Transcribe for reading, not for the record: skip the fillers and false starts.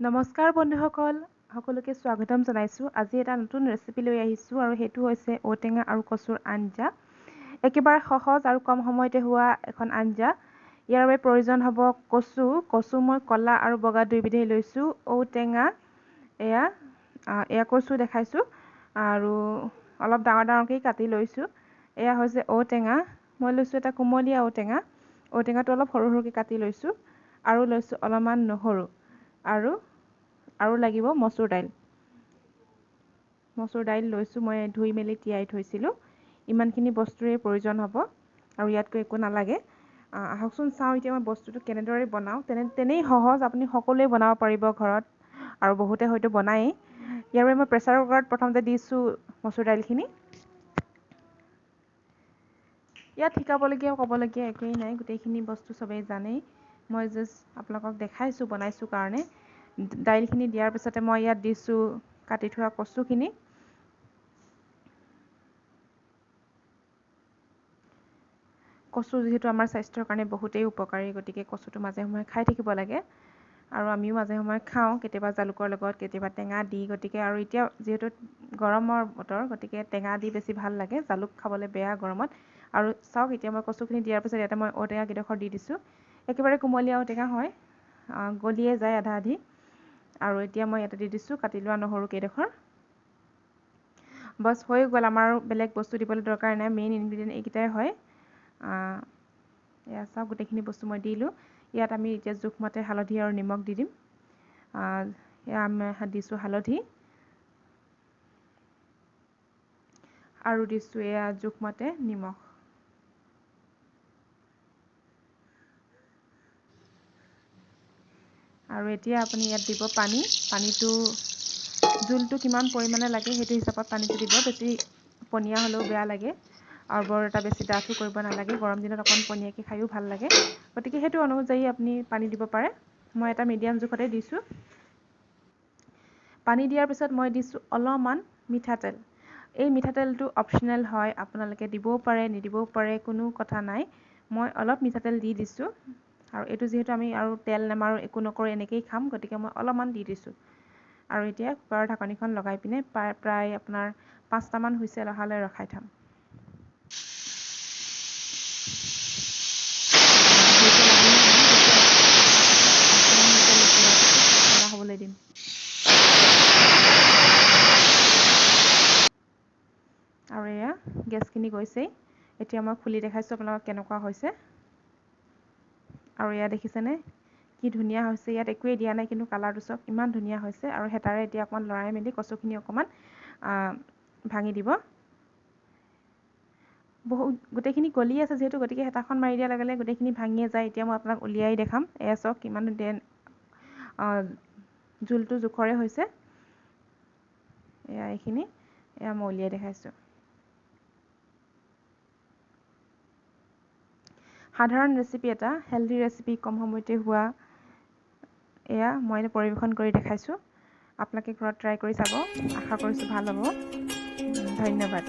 নমস্কাৰ বন্ধুসকল, সকলোকে স্বাগতম জনাইছোঁ। আজি এটা নতুন ৰেচিপি লৈ আহিছোঁ আৰু সেইটো হৈছে ঔটেঙা আৰু কচুৰ আঞ্জা। একেবাৰে সহজ আৰু কম সময়তে হোৱা এখন আঞ্জা। ইয়াৰ বাবে প্ৰয়োজন হ'ব কচু মই কলা আৰু বগা দুইবিধেই লৈছোঁ। ঔটেঙা এয়া কচু দেখাইছোঁ আৰু অলপ ডাঙৰ ডাঙৰকৈ কাটি লৈছোঁ। এয়া হৈছে ঔটেঙা, মই লৈছোঁ এটা কুমলীয়া ঔটেঙা। ঔটেঙাটো অলপ সৰু সৰুকৈ কাটি লৈছোঁ আৰু লৈছোঁ অলপমান নহৰু আৰু লাগিব মচুৰ দাইল লৈছোঁ। মই ধুই মেলি তিয়াই থৈছিলোঁ। ইমানখিনি বস্তুৰে প্ৰয়োজন হ'ব আৰু ইয়াতকৈ একো নালাগে। আহকচোন চাওঁ এতিয়া মই বস্তুটো কেনেদৰে বনাওঁ। তেনেই সহজ, আপুনি সকলোৱে বনাব পাৰিব ঘৰত আৰু বহুতে হয়তো বনায়েই। ইয়াৰ বাবে মই প্ৰেছাৰ কুকাৰত প্ৰথমতে দিছোঁ মচুৰ দাইলখিনি। ইয়াত শিকাবলগীয়া ক'বলগীয়া একোৱেই নাই, গোটেইখিনি বস্তু চবেই জানেই। মই জাষ্ট আপোনালোকক দেখাইছোঁ বনাইছোঁ কাৰণে। দাইলখিনি দিয়াৰ পিছতে মই ইয়াত দিছোঁ কাটি থোৱা কচুখিনি। কচু যিহেতু আমাৰ স্বাস্থ্যৰ কাৰণে বহুতেই উপকাৰী, গতিকে কচুটো মাজে সময়ে খাই থাকিব লাগে আৰু আমিও মাজে সময়ে খাওঁ, কেতিয়াবা জালুকৰ লগত, কেতিয়াবা টেঙা দি। গতিকে আৰু এতিয়া যিহেতু গৰমৰ বতৰ, গতিকে টেঙা দি বেছি ভাল লাগে, জালুক খাবলৈ বেয়া গৰমত। আৰু চাওক এতিয়া মই কচুখিনি দিয়াৰ পিছত ইয়াতে মই ঔটেঙা কেইডোখৰ দি দিছোঁ। একেবাৰে কুমলীয়া ঔটেঙা হয়, গলিয়ে যায় আধা আধি। আৰু এতিয়া মই ইয়াতে দি দিছোঁ কাটি লোৱা নহৰু কেইডোখৰ। বছ হৈ গ'ল, আমাৰ বেলেগ বস্তু দিবলৈ দৰকাৰ নাই, মেইন ইনগ্ৰিডিয়েণ্ট এইকেইটাই হয়। এয়া চাওক গোটেইখিনি বস্তু মই দিলোঁ। ইয়াত আমি এতিয়া জোখমতে হালধি আৰু নিমখ দি দিম। এয়া আমি দিছোঁ হালধি আৰু দিছোঁ এয়া জোখমতে নিমখ। আৰু এতিয়া আপুনি ইয়াত দিব পানীটো জোলটো কিমান পৰিমাণে লাগে সেইটো হিচাপত পানীটো দিব। বেছি পনীয়া হ'লেও বেয়া লাগে আৰু বৰ এটা বেছি ডাঠো কৰিব নালাগে। গৰম দিনত অকণ পনীয়াকৈ খায়ো ভাল লাগে, গতিকে সেইটো অনুযায়ী আপুনি পানী দিব পাৰে। মই এটা মিডিয়াম জোখতে দিছোঁ। পানী দিয়াৰ পিছত মই দিছোঁ অলপমান মিঠাতেল। এই মিঠাতেলটো অপশ্যনেল হয়, আপোনালোকে দিবও পাৰে নিদিবও পাৰে, কোনো কথা নাই। মই অলপ মিঠাতেল দি দিছোঁ আৰু এইটো যিহেতু আমি আৰু তেল নামাৰোঁ, একো নকৰোঁ, এনেকৈয়ে খাম, গতিকে মই অলপমান দি দিছোঁ। আৰু এতিয়া কুকাৰৰ ঢাকনিখন লগাই পিনে প্ৰায় আপোনাৰ 5টামান হুইছেল অহালৈ ৰখাই থ'ম। হ'বলৈ দিম। আৰু এয়া গেছখিনি গৈছেই। এতিয়া মই খুলি দেখাইছোঁ আপোনালোকক কেনেকুৱা হৈছে। আৰু এয়া দেখিছেনে কি ধুনীয়া হৈছে। ইয়াত একোৱেই দিয়া নাই, কিন্তু কালাৰটো চাওক ইমান ধুনীয়া হৈছে। আৰু হেতাৰে এতিয়া অকণমান লৰাই মেলি কচুখিনি অকণমান ভাঙি দিব। গোটেইখিনি গলি আছে যিহেতু, গতিকে হেতাখন মাৰি দিয়াৰ লগে লগে গোটেইখিনি ভাঙিয়ে যায়। এতিয়া মই আপোনাক উলিয়াই দেখাম। এয়া চাওক কিমান জোলটো জোখৰে হৈছে। এয়া এইখিনি মই উলিয়াই দেখাইছোঁ। সাধাৰণ ৰেচিপি এটা, হেল্ডি ৰেচিপি, কম সময়তে হোৱা, এয়া মই পৰিৱেশন কৰি দেখাইছোঁ। আপোনালোকে ঘৰত ট্ৰাই কৰি চাব, আশা কৰিছোঁ ভাল হ'ব। ধন্যবাদ।